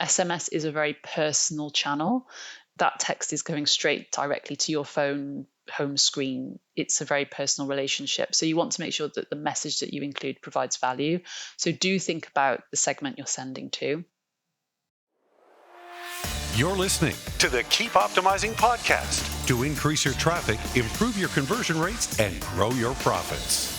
SMS is a very personal channel. That text is going straight directly to your phone home screen. It's a very personal relationship. So you want to make sure that the message that you include provides value. So do think about the segment you're sending to. You're listening to the Keep Optimizing podcast to increase your traffic, improve your conversion rates, and grow your profits.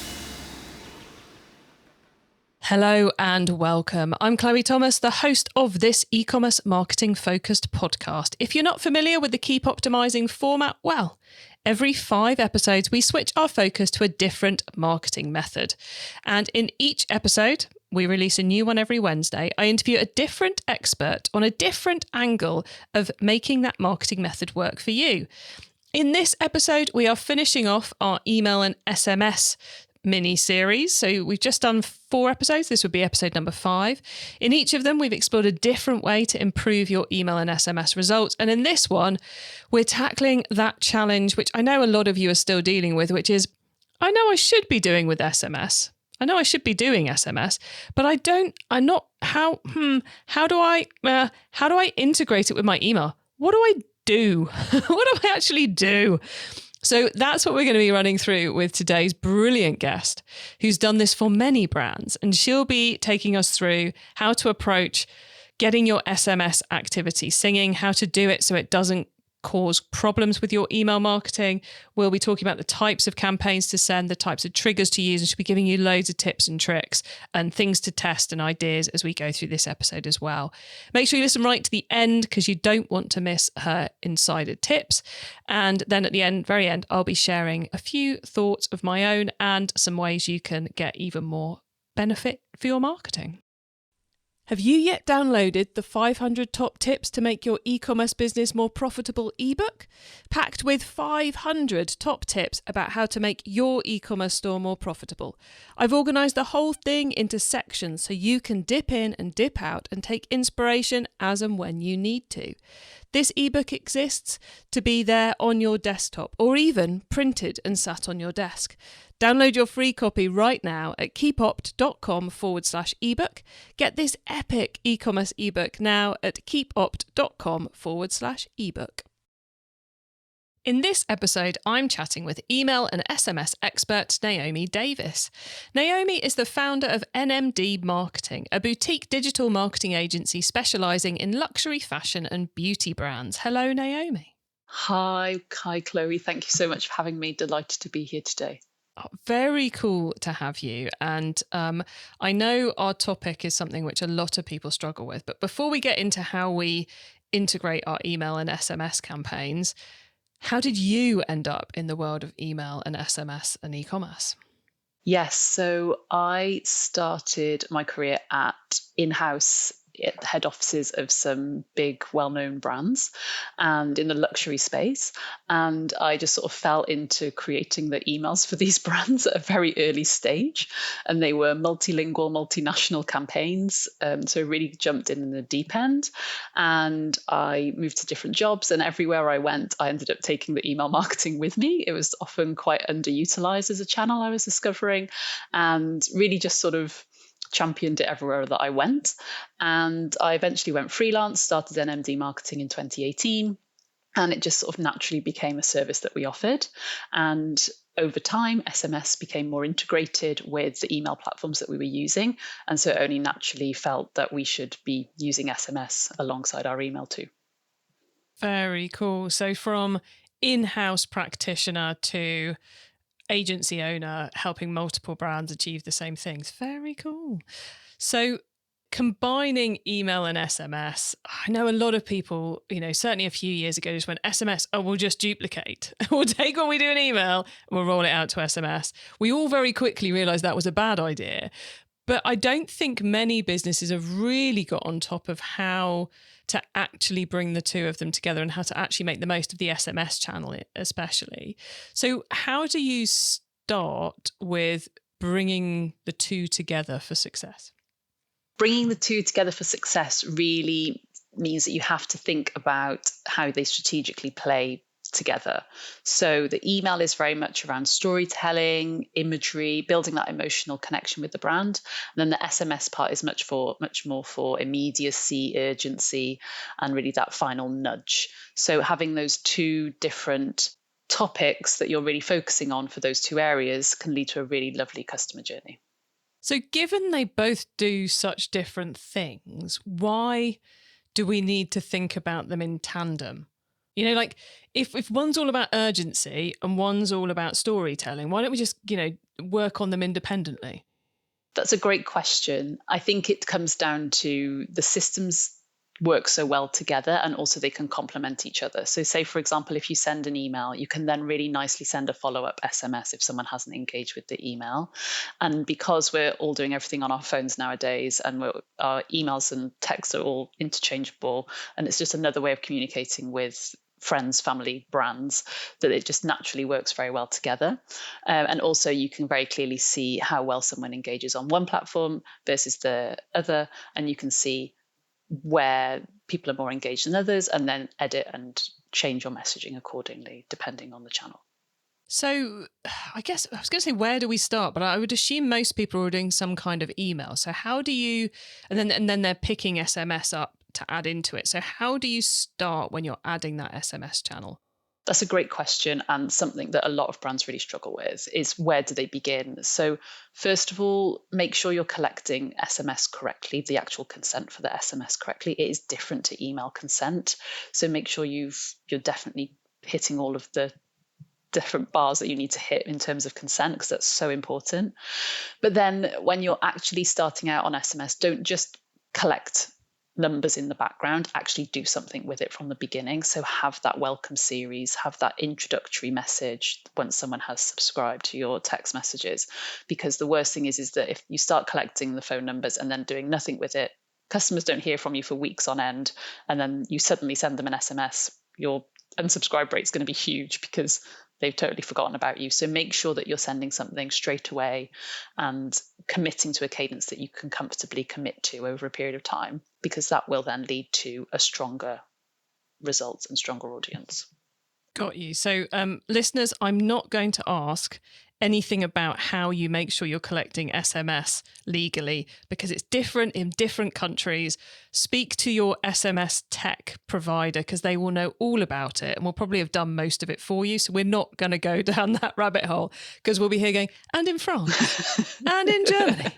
Hello and welcome. I'm Chloe Thomas, the host of this e-commerce marketing focused podcast. If you're not familiar with the Keep Optimizing format, well, every 5 episodes, we switch our focus to a different marketing method. And in each episode, we release a new one every Wednesday. I interview a different expert on a different angle of making that marketing method work for you. In this episode, we are finishing off our email and SMS mini-series. So we've just done 4 episodes. This would be episode number 5. In each of them, we've explored a different way to improve your email and SMS results. And in this one, we're tackling that challenge, which I know a lot of you are still dealing with, which is, I know I should be doing with SMS. I know I should be doing SMS, but how do I integrate it with my email? What do I do? What do I actually do? So that's what we're going to be running through with today's brilliant guest, who's done this for many brands. And she'll be taking us through how to approach getting your SMS activity singing, how to do it so it doesn't cause problems with your email marketing. We'll be talking about the types of campaigns to send, the types of triggers to use, and she'll be giving you loads of tips and tricks and things to test and ideas as we go through this episode as well. Make sure you listen right to the end because you don't want to miss her insider tips. And then at the end, very end, I'll be sharing a few thoughts of my own and some ways you can get even more benefit for your marketing. Have you yet downloaded the 500 Top Tips to Make Your E-Commerce Business More Profitable ebook? Packed with 500 top tips about how to make your e-commerce store more profitable. I've organised the whole thing into sections so you can dip in and dip out and take inspiration as and when you need to. This ebook exists to be there on your desktop or even printed and sat on your desk. Download your free copy right now at keepopt.com/ebook. Get this epic e-commerce ebook now at keepopt.com/ebook. In this episode, I'm chatting with email and SMS expert Naomi Davies. Naomi is the founder of NMD Marketing, a boutique digital marketing agency specialising in luxury fashion and beauty brands. Hello, Naomi. Hi, Chloe. Thank you so much for having me. Delighted to be here today. Oh, very cool to have you. And I know our topic is something which a lot of people struggle with. But before we get into how we integrate our email and SMS campaigns, how did you end up in the world of email and SMS and e-commerce? Yes, so I started my career at in-house at the head offices of some big well-known brands and in the luxury space. And I just sort of fell into creating the emails for these brands at a very early stage. And they were multilingual, multinational campaigns. So really jumped in the deep end. And I moved to different jobs. And everywhere I went, I ended up taking the email marketing with me. It was often quite underutilized as a channel I was discovering, and really just sort of championed it everywhere that I went. And I eventually went freelance, started NMD Marketing in 2018, and it just sort of naturally became a service that we offered. And over time, SMS became more integrated with the email platforms that we were using. And so it only naturally felt that we should be using SMS alongside our email too. Very cool. So from in-house practitioner to agency owner helping multiple brands achieve the same things. Very cool. So combining email and SMS, I know a lot of people, certainly a few years ago just went SMS, we'll just duplicate. We'll take what we do in email and we'll roll it out to SMS. We all very quickly realized that was a bad idea. But I don't think many businesses have really got on top of how to actually bring the two of them together and how to actually make the most of the SMS channel especially. So how do you start with bringing the two together for success? Bringing the two together for success really means that you have to think about how they strategically play together. So the email is very much around storytelling, imagery, building that emotional connection with the brand. And then the SMS part is much more for immediacy, urgency, and really that final nudge. So having those two different topics that you're really focusing on for those two areas can lead to a really lovely customer journey. So given they both do such different things, why do we need to think about them in tandem? You know, like if one's all about urgency and one's all about storytelling, why don't we just, work on them independently? That's a great question. I think it comes down to the systems work so well together, and also they can complement each other. So say, for example, if you send an email, you can then really nicely send a follow-up SMS if someone hasn't engaged with the email. And because we're all doing everything on our phones nowadays, and our emails and texts are all interchangeable, and it's just another way of communicating with friends, family, brands, that it just naturally works very well together. And also you can very clearly see how well someone engages on one platform versus the other, and you can see where people are more engaged than others, and then edit and change your messaging accordingly, depending on the channel. So I guess I was going to say, where do we start? But I would assume most people are doing some kind of email. So how do you, and then they're picking SMS up to add into it. So how do you start when you're adding that SMS channel? That's a great question, and something that a lot of brands really struggle with is, where do they begin? So first of all, make sure you're collecting SMS correctly, the actual consent for the SMS correctly. It is different to email consent. So make sure you're definitely hitting all of the different bars that you need to hit in terms of consent, because that's so important. But then when you're actually starting out on SMS, don't just collect numbers in the background, actually do something with it from the beginning. So have that welcome series, have that introductory message once someone has subscribed to your text messages. Because the worst thing is that if you start collecting the phone numbers and then doing nothing with it, customers don't hear from you for weeks on end, and then you suddenly send them an SMS, your unsubscribe rate is going to be huge because they've totally forgotten about you. So make sure that you're sending something straight away and committing to a cadence that you can comfortably commit to over a period of time, because that will then lead to a stronger result and stronger audience. Got you. So listeners, I'm not going to ask anything about how you make sure you're collecting SMS legally, because it's different in different countries. Speak to your SMS tech provider, because they will know all about it and will probably have done most of it for you. So we're not going to go down that rabbit hole, because we'll be here going, and in France, and in Germany,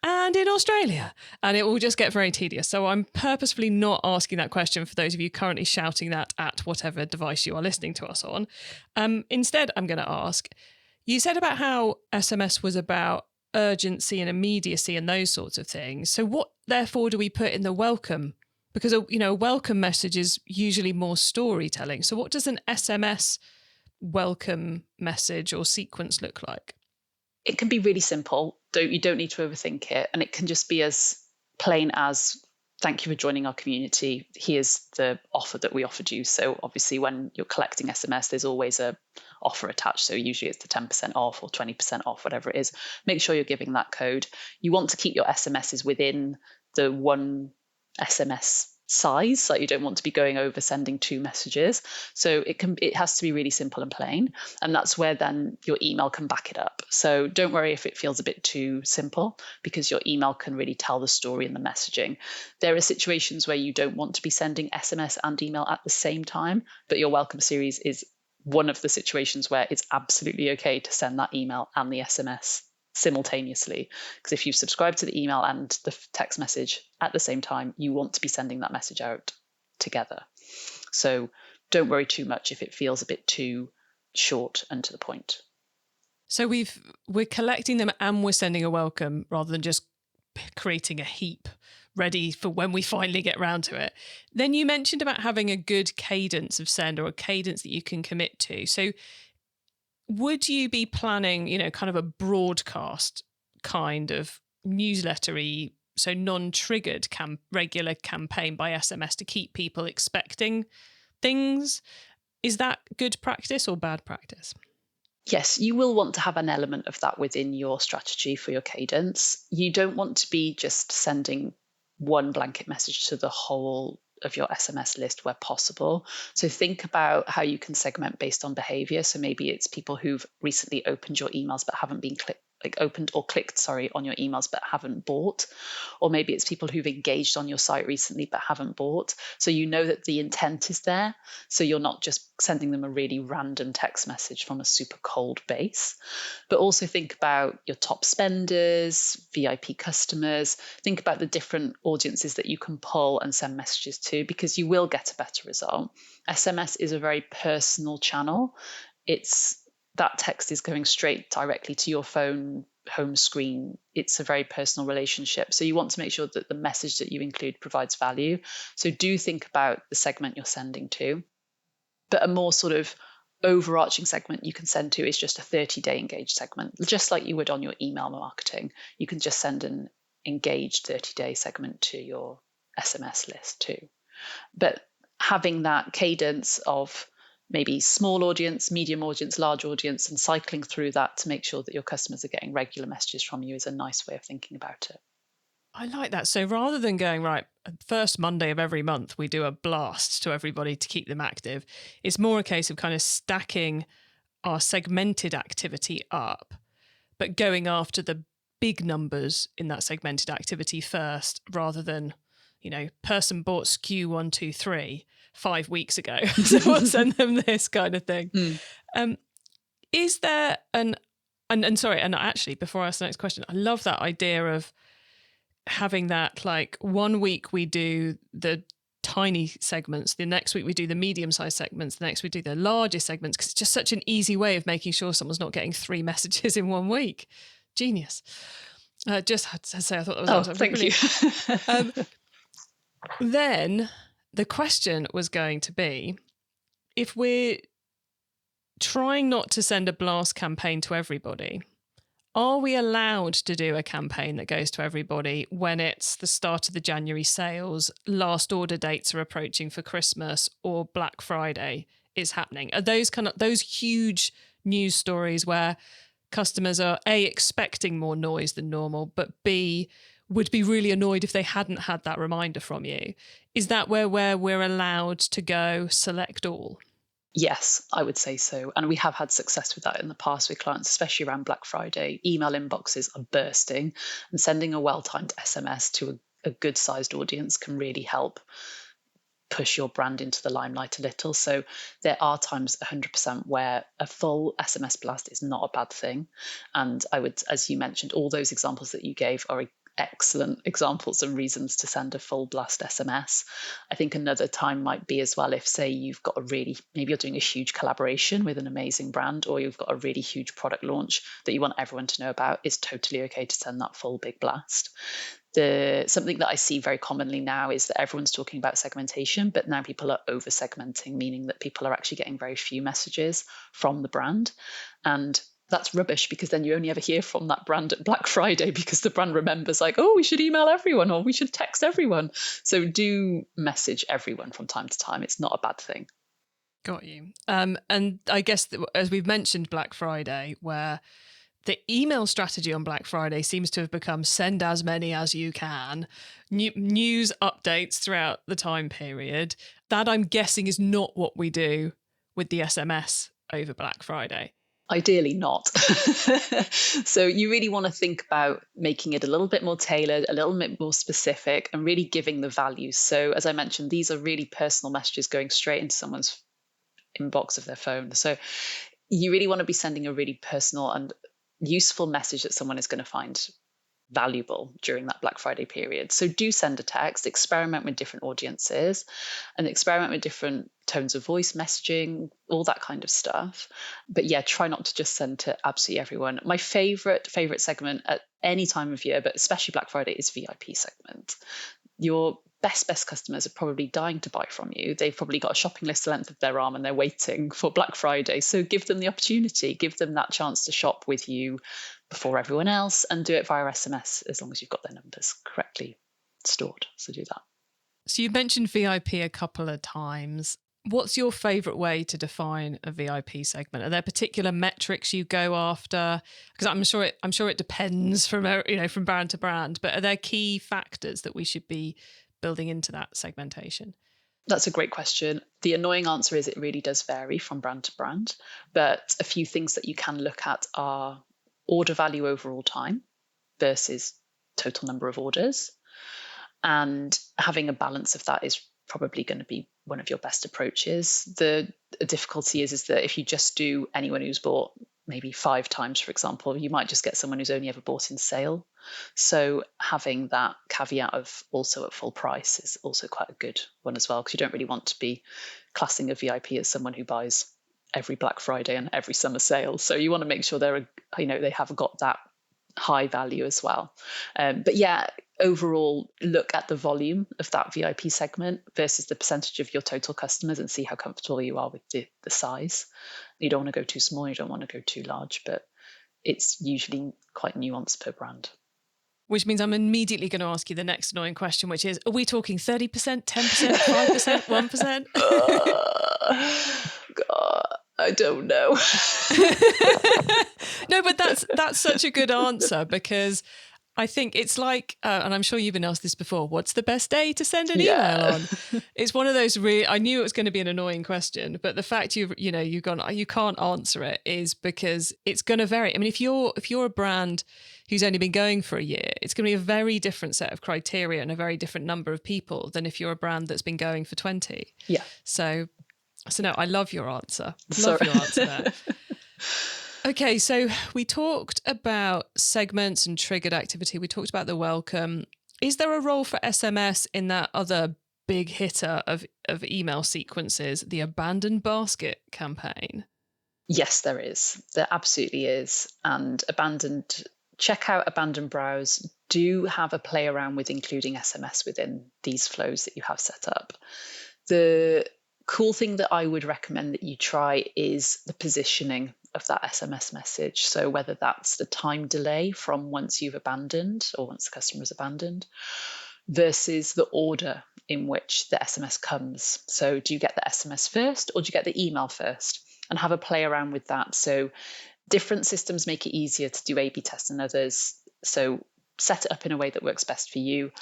and in Australia, and it will just get very tedious. So I'm purposefully not asking that question for those of you currently shouting that at whatever device you are listening to us on. Instead, I'm going to ask, you said about how SMS was about urgency and immediacy and those sorts of things. So what, therefore, do we put in the welcome? Because, a welcome message is usually more storytelling. So what does an SMS welcome message or sequence look like? It can be really simple. You don't need to overthink it. And it can just be as plain as, thank you for joining our community. Here's the offer that we offered you. So obviously when you're collecting SMS, there's always a offer attached. So usually it's the 10% off or 20% off, whatever it is. Make sure you're giving that code. You want to keep your SMSs within the one SMS size. Like, you don't want to be going over sending two messages. So it has to be really simple and plain. And that's where then your email can back it up. So don't worry if it feels a bit too simple, because your email can really tell the story in the messaging. There are situations where you don't want to be sending SMS and email at the same time, but your welcome series is one of the situations where it's absolutely okay to send that email and the SMS simultaneously. Because if you've subscribed to the email and the text message at the same time, you want to be sending that message out together. So don't worry too much if it feels a bit too short and to the point. So we're collecting them and we're sending a welcome, rather than just creating a heap ready for when we finally get round to it. Then you mentioned about having a good cadence of send, or a cadence that you can commit to. So would you be planning, kind of a broadcast kind of newslettery, so non-triggered regular campaign by SMS to keep people expecting things? Is that good practice or bad practice? Yes, you will want to have an element of that within your strategy for your cadence. You don't want to be just sending one blanket message to the whole of your SMS list where possible. So think about how you can segment based on behavior. So maybe it's people who've recently opened your emails but haven't been opened or clicked, on your emails but haven't bought. Or maybe it's people who've engaged on your site recently but haven't bought. So you know that the intent is there. So you're not just sending them a really random text message from a super cold base. But also think about your top spenders, VIP customers. Think about the different audiences that you can pull and send messages to, because you will get a better result. SMS is a very personal channel. That text is going straight directly to your phone home screen. It's a very personal relationship. So you want to make sure that the message that you include provides value. So do think about the segment you're sending to. But a more sort of overarching segment you can send to is just a 30-day engaged segment, just like you would on your email marketing. You can just send an engaged 30-day segment to your SMS list too. But having that cadence of maybe small audience, medium audience, large audience, and cycling through that to make sure that your customers are getting regular messages from you is a nice way of thinking about it. I like that. So rather than going, right, first Monday of every month, we do a blast to everybody to keep them active, it's more a case of kind of stacking our segmented activity up, but going after the big numbers in that segmented activity first, rather than, person bought SKU 123 5 weeks ago, so we'll send them this kind of thing. Is there and actually, before I ask the next question, I love that idea of having that, like, 1 week we do the tiny segments, the next week we do the medium-sized segments, the next we do the largest segments, because it's just such an easy way of making sure someone's not getting 3 messages in 1 week. Genius. Just had to say, I thought that was thank brilliant. you. Then the question was going to be, if we're trying not to send a blast campaign to everybody, are we allowed to do a campaign that goes to everybody when it's the start of the January sales, last order dates are approaching for Christmas, or Black Friday is happening? Are those those huge news stories where customers are A, expecting more noise than normal, but B, would be really annoyed if they hadn't had that reminder from you? Is that where we're allowed to go select all? Yes, I would say so. And we have had success with that in the past with clients, especially around Black Friday. Email inboxes are bursting, and sending a well-timed SMS to a good-sized audience can really help push your brand into the limelight a little. So there are times 100% where a full SMS blast is not a bad thing. And I would, as you mentioned, all those examples that you gave are excellent examples and reasons to send a full blast SMS. I think another time might be as well if, say, you've got maybe you're doing a huge collaboration with an amazing brand, or you've got a really huge product launch that you want everyone to know about. It's totally okay to send that full big blast. Something that I see very commonly now is that everyone's talking about segmentation, but now people are over segmenting, meaning that people are actually getting very few messages from the brand. And that's rubbish, because then you only ever hear from that brand at Black Friday, because the brand remembers, like, oh, we should email everyone, or we should text everyone. So do message everyone from time to time. It's not a bad thing. Got you. And I guess as we've mentioned Black Friday, where the email strategy on Black Friday seems to have become send as many as you can, news updates throughout the time period. That, I'm guessing, is not what we do with the SMS over Black Friday. Ideally not. So you really want to think about making it a little bit more tailored, a little bit more specific, and really giving the value. So as I mentioned, these are really personal messages going straight into someone's inbox of their phone. So you really want to be sending a really personal and useful message that someone is going to find valuable during that Black Friday period. So do send a text, experiment with different audiences, and experiment with different tones of voice, messaging, all that kind of stuff. But yeah, try not to just send to absolutely everyone. My favorite segment at any time of year, but especially Black Friday, is VIP segment. Your best customers are probably dying to buy from you. They've probably got a shopping list the length of their arm and they're waiting for Black Friday. So give them the opportunity, give them that chance to shop with you before everyone else, and do it via SMS as long as you've got their numbers correctly stored. So do that. So you've mentioned VIP a couple of times. What's your favourite way to define a VIP segment? Are there particular metrics you go after? Because I'm sure it depends from brand to brand. But are there key factors that we should be building into that segmentation? That's a great question. The annoying answer is it really does vary from brand to brand, but a few things that you can look at are order value over all time versus total number of orders. And having a balance of that is probably going to be one of your best approaches. The difficulty is that if you just do anyone who's bought maybe 5 times, for example, you might just get someone who's only ever bought in sale. So having that caveat of also at full price is also quite a good one as well, because you don't really want to be classing a VIP as someone who buys every Black Friday and every summer sale. So you want to make sure they have got that high value as well. But yeah, overall, look at the volume of that VIP segment versus the percentage of your total customers and see how comfortable you are with the size. You don't want to go too small, you don't want to go too large, but it's usually quite nuanced per brand. Which means I'm immediately going to ask you the next annoying question, which is, are we talking 30%, 10%, 5%, 1%? God, I don't know. No, but that's such a good answer, because I think it's like, and I'm sure you've been asked this before, what's the best day to send an email on? It's one of those I knew it was going to be an annoying question, but the fact you can't answer it is because it's going to vary. I mean, if you're a brand who's only been going for a year, it's going to be a very different set of criteria and a very different number of people than if you're a brand that's been going for 20. Yeah. So no, I love your answer. Sorry. Love your answer there. Okay, so we talked about segments and triggered activity. We talked about the welcome. Is there a role for SMS in that other big hitter of email sequences, the abandoned basket campaign? Yes, there is. There absolutely is. And check out abandoned browse. Do have a play around with including SMS within these flows that you have set up. The cool thing that I would recommend that you try is the positioning of that SMS message. So whether that's the time delay from once you've abandoned or once the customer is abandoned versus the order in which the SMS comes. So do you get the SMS first or do you get the email first? And have a play around with that. So different systems make it easier to do A/B tests than others. So set it up in a way that works best for you.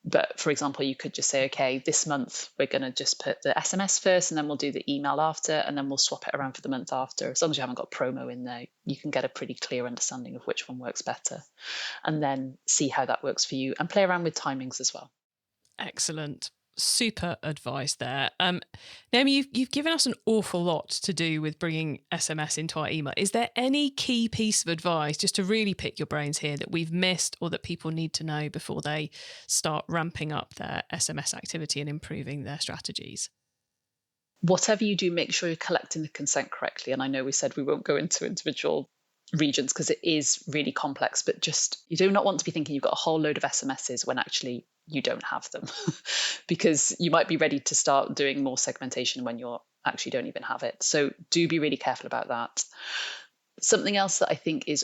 But for example, you could just say, okay, this month we're going to just put the SMS first and then we'll do the email after, and then we'll swap it around for the month after. As long as you haven't got promo in there, you can get a pretty clear understanding of which one works better, and then see how that works for you and play around with timings as well. Excellent. Super advice there. Naomi, you've given us an awful lot to do with bringing SMS into our email. Is there any key piece of advice, just to really pick your brains here, that we've missed or that people need to know before they start ramping up their SMS activity and improving their strategies? Whatever you do, make sure you're collecting the consent correctly. And I know we said we won't go into individual regions because it is really complex, but just you do not want to be thinking you've got a whole load of SMSs when actually you don't have them because you might be ready to start doing more segmentation when you actually don't even have it. So do be really careful about that. Something else that I think is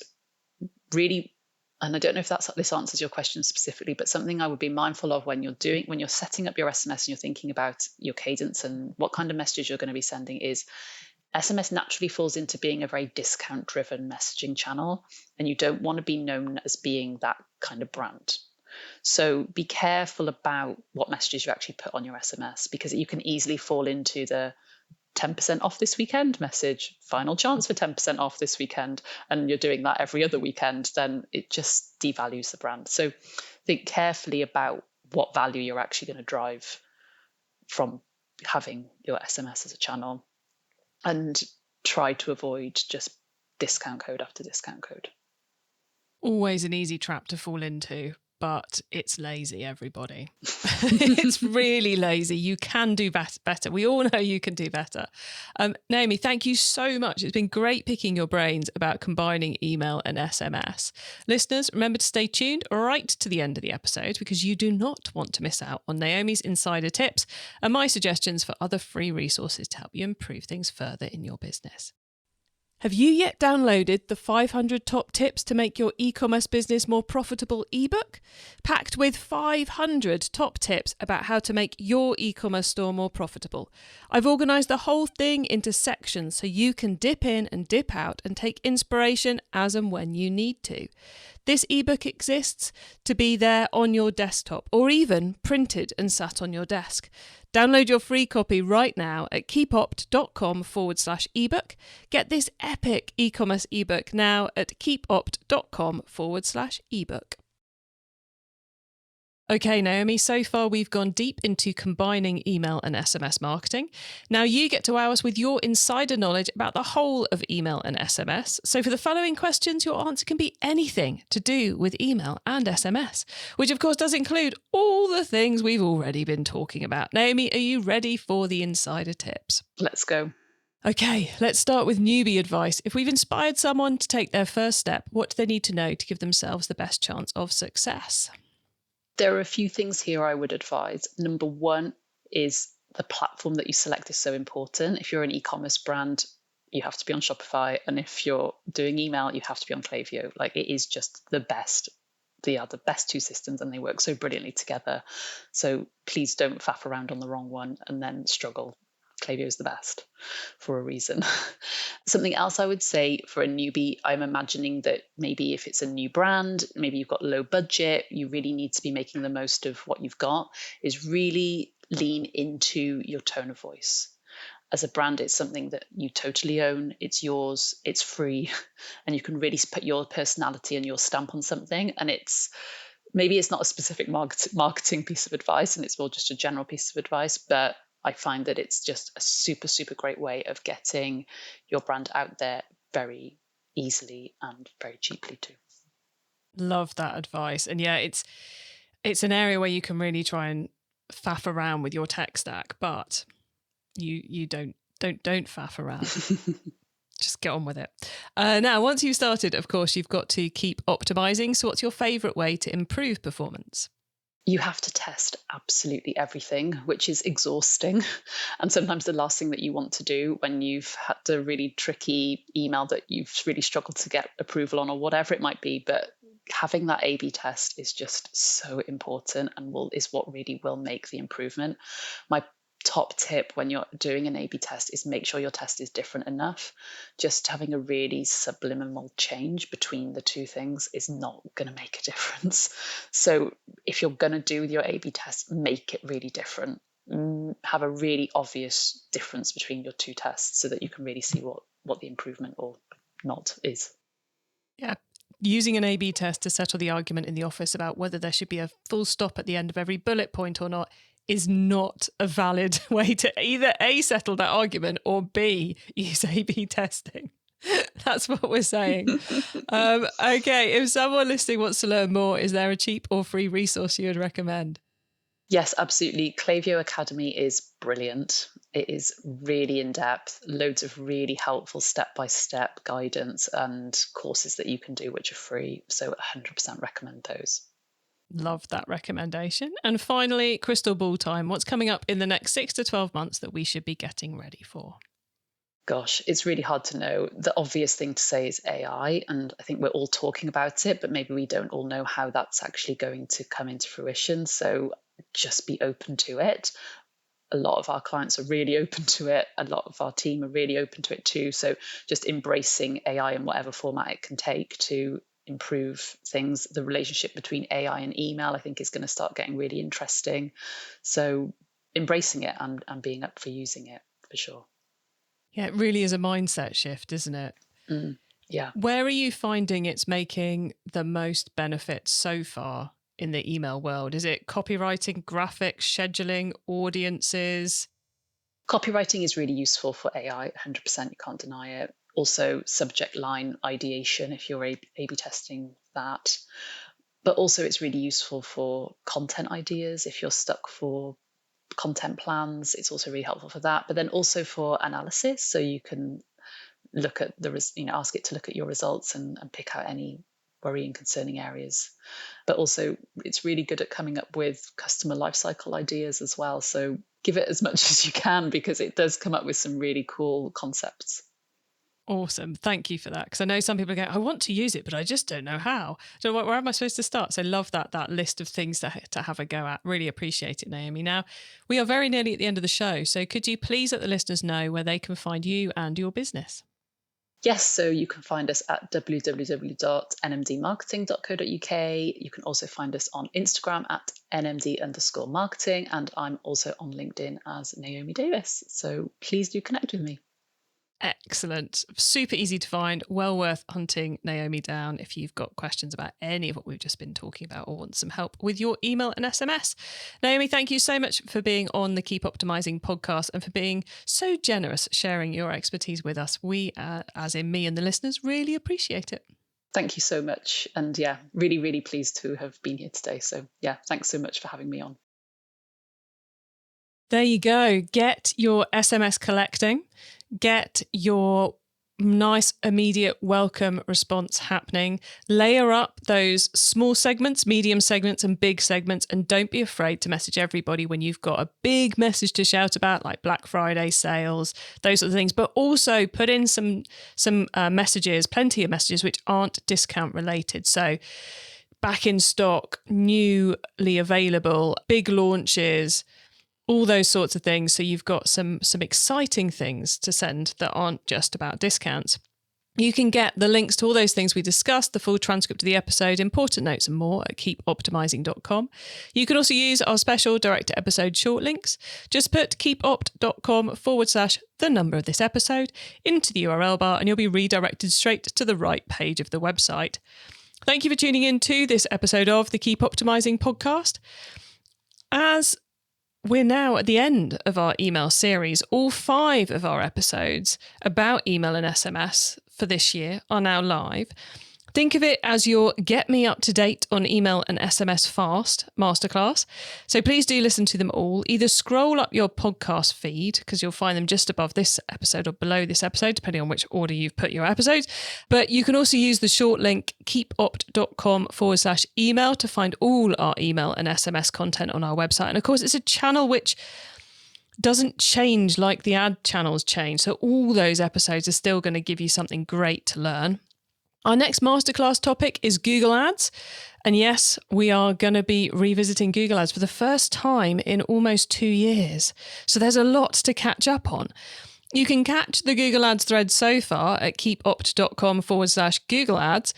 really, and I don't know if this answers your question specifically, but something I would be mindful of when you're setting up your SMS and you're thinking about your cadence and what kind of messages you're going to be sending is SMS naturally falls into being a very discount-driven messaging channel, and you don't want to be known as being that kind of brand. So be careful about what messages you actually put on your SMS, because you can easily fall into the 10% off this weekend message, final chance for 10% off this weekend, and you're doing that every other weekend, then it just devalues the brand. So think carefully about what value you're actually going to drive from having your SMS as a channel, and try to avoid just discount code after discount code. Always an easy trap to fall into, but it's lazy, everybody. It's really lazy. You can do better. We all know you can do better. Naomi, thank you so much. It's been great picking your brains about combining email and SMS. Listeners, remember to stay tuned right to the end of the episode, because you do not want to miss out on Naomi's insider tips and my suggestions for other free resources to help you improve things further in your business. Have you yet downloaded the 500 Top Tips to Make Your E-commerce Business More Profitable ebook? Packed with 500 top tips about how to make your e-commerce store more profitable. I've organised the whole thing into sections so you can dip in and dip out and take inspiration as and when you need to. This ebook exists to be there on your desktop or even printed and sat on your desk. Download your free copy right now at keepopt.com/ebook. Get this epic e-commerce ebook now at keepopt.com/ebook. Okay, Naomi, so far we've gone deep into combining email and SMS marketing. Now you get to wow us with your insider knowledge about the whole of email and SMS. So for the following questions, your answer can be anything to do with email and SMS, which of course does include all the things we've already been talking about. Naomi, are you ready for the insider tips? Let's go. Okay, let's start with newbie advice. If we've inspired someone to take their first step, what do they need to know to give themselves the best chance of success? There are a few things here I would advise. Number one is the platform that you select is so important. If you're an e-commerce brand, you have to be on Shopify. And if you're doing email, you have to be on Klaviyo. Like, it is just the best. They are the best two systems and they work so brilliantly together. So please don't faff around on the wrong one and then struggle. Klaviyo is the best for a reason. Something else I would say for a newbie, I'm imagining that maybe if it's a new brand, maybe you've got low budget, you really need to be making the most of what you've got, is really lean into your tone of voice. As a brand, it's something that you totally own. It's yours, it's free, and you can really put your personality and your stamp on something. And maybe it's not a specific marketing piece of advice and it's more just a general piece of advice, but I find that it's just a super, super great way of getting your brand out there very easily and very cheaply too. Love that advice. And yeah, it's an area where you can really try and faff around with your tech stack, but you don't faff around. Just get on with it. Now, once you've started, of course, you've got to keep optimizing. So what's your favorite way to improve performance? You have to test absolutely everything, which is exhausting. And sometimes the last thing that you want to do when you've had a really tricky email that you've really struggled to get approval on or whatever it might be. But having that A/B test is just so important and is what really will make the improvement. My top tip when you're doing an A/B test is make sure your test is different enough. Just having a really subliminal change between the two things is not going to make a difference. So if you're going to do your A/B test, make it really different. Have a really obvious difference between your two tests so that you can really see what the improvement or not is. Yeah. Using an A/B test to settle the argument in the office about whether there should be a full stop at the end of every bullet point or not is not a valid way to either A, settle that argument, or B, use A/B testing. That's what we're saying. Okay, if someone listening wants to learn more, is there a cheap or free resource you would recommend? Yes, absolutely. Klaviyo Academy is brilliant. It is really in-depth, loads of really helpful step-by-step guidance and courses that you can do which are free. So 100% recommend those. Love that recommendation. And finally, crystal ball time. What's coming up in the next 6 to 12 months that we should be getting ready for? Gosh, it's really hard to know. The obvious thing to say is AI, and I think we're all talking about it, but maybe we don't all know how that's actually going to come into fruition. So just be open to it. A lot of our clients are really open to it. A lot of our team are really open to it too. So just embracing AI in whatever format it can take to improve things. The relationship between AI and email, I think, is going to start getting really interesting. So embracing it and being up for using it for sure. Yeah, it really is a mindset shift, isn't it? Yeah. Where are you finding it's making the most benefit so far in the email world? Is it copywriting, graphics, scheduling, audiences? Copywriting is really useful for AI, 100%, you can't deny it. Also subject line ideation if you're A/B testing that. But also it's really useful for content ideas. If you're stuck for content plans, it's also really helpful for that. But then also for analysis, so you can look at ask it to look at your results and pick out any worrying, concerning areas. But also it's really good at coming up with customer lifecycle ideas as well. So give it as much as you can because it does come up with some really cool concepts. Awesome. Thank you for that. Because I know some people go, I want to use it, but I just don't know how. So where am I supposed to start? So love that list of things to have a go at. Really appreciate it, Naomi. Now, we are very nearly at the end of the show. So could you please let the listeners know where they can find you and your business? Yes, so you can find us at www.nmdmarketing.co.uk. You can also find us on Instagram at nmd_marketing, and I'm also on LinkedIn as Naomi Davies. So please do connect with me. Excellent. Super easy to find. Well worth hunting Naomi down if you've got questions about any of what we've just been talking about or want some help with your email and SMS. Naomi, thank you so much for being on the Keep Optimizing podcast and for being so generous sharing your expertise with us. We, as in me and the listeners, really appreciate it. Thank you so much. And yeah, really, really pleased to have been here today. So yeah, thanks so much for having me on. There you go. Get your SMS collecting. Get your nice immediate welcome response happening. Layer up those small segments, medium segments, and big segments, and don't be afraid to message everybody when you've got a big message to shout about, like Black Friday sales, those sort of things. But also put in some messages, plenty of messages which aren't discount related. So back in stock, newly available, big launches, all those sorts of things. So you've got some exciting things to send that aren't just about discounts. You can get the links to all those things we discussed, the full transcript of the episode, important notes and more at keepoptimizing.com. You can also use our special direct to episode short links. Just put keepopt.com/the number of this episode into the URL bar and you'll be redirected straight to the right page of the website. Thank you for tuning in to this episode of the Keep Optimizing podcast. As we're now at the end of our email series, all 5 of our episodes about email and SMS for this year are now live. Think of it as your Get Me Up to Date on Email and SMS Fast masterclass. So please do listen to them all. Either scroll up your podcast feed, because you'll find them just above this episode or below this episode, depending on which order you've put your episodes. But you can also use the short link keepopt.com/email to find all our email and SMS content on our website. And of course, it's a channel which doesn't change like the ad channels change. So all those episodes are still going to give you something great to learn. Our next masterclass topic is Google Ads. And yes, we are going to be revisiting Google Ads for the first time in almost 2 years. So there's a lot to catch up on. You can catch the Google Ads thread so far at keepopt.com/Google Ads.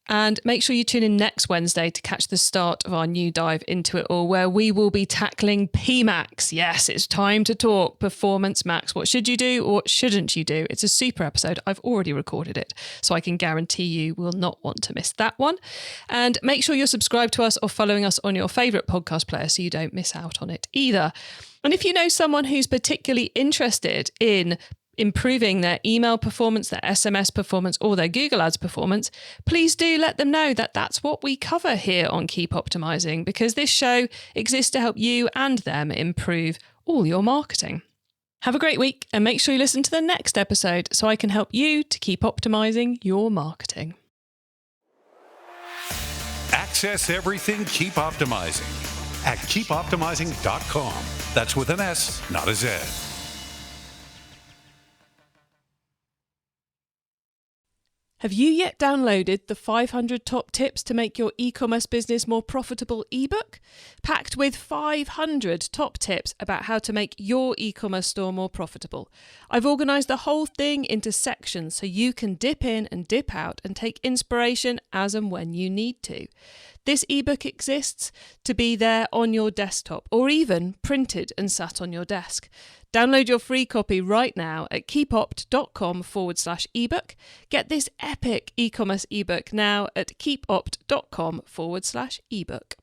And make sure you tune in next Wednesday to catch the start of our new dive into it all, where we will be tackling PMAX. Yes, it's time to talk Performance Max. What should you do or what shouldn't you do? It's a super episode. I've already recorded it, so I can guarantee you will not want to miss that one. And make sure you're subscribed to us or following us on your favourite podcast player so you don't miss out on it either. And if you know someone who's particularly interested in improving their email performance, their SMS performance, or their Google Ads performance, please do let them know that that's what we cover here on Keep Optimizing, because this show exists to help you and them improve all your marketing. Have a great week and make sure you listen to the next episode so I can help you to keep optimizing your marketing. Access everything Keep Optimizing at keepoptimizing.com. That's with an S, not a Z. Have you yet downloaded the 500 Top Tips to Make Your E-Commerce Business More Profitable ebook? Packed with 500 top tips about how to make your e-commerce store more profitable. I've organised the whole thing into sections so you can dip in and dip out and take inspiration as and when you need to. This ebook exists to be there on your desktop or even printed and sat on your desk. Download your free copy right now at keepopt.com/ebook. Get this epic e-commerce ebook now at keepopt.com/ebook.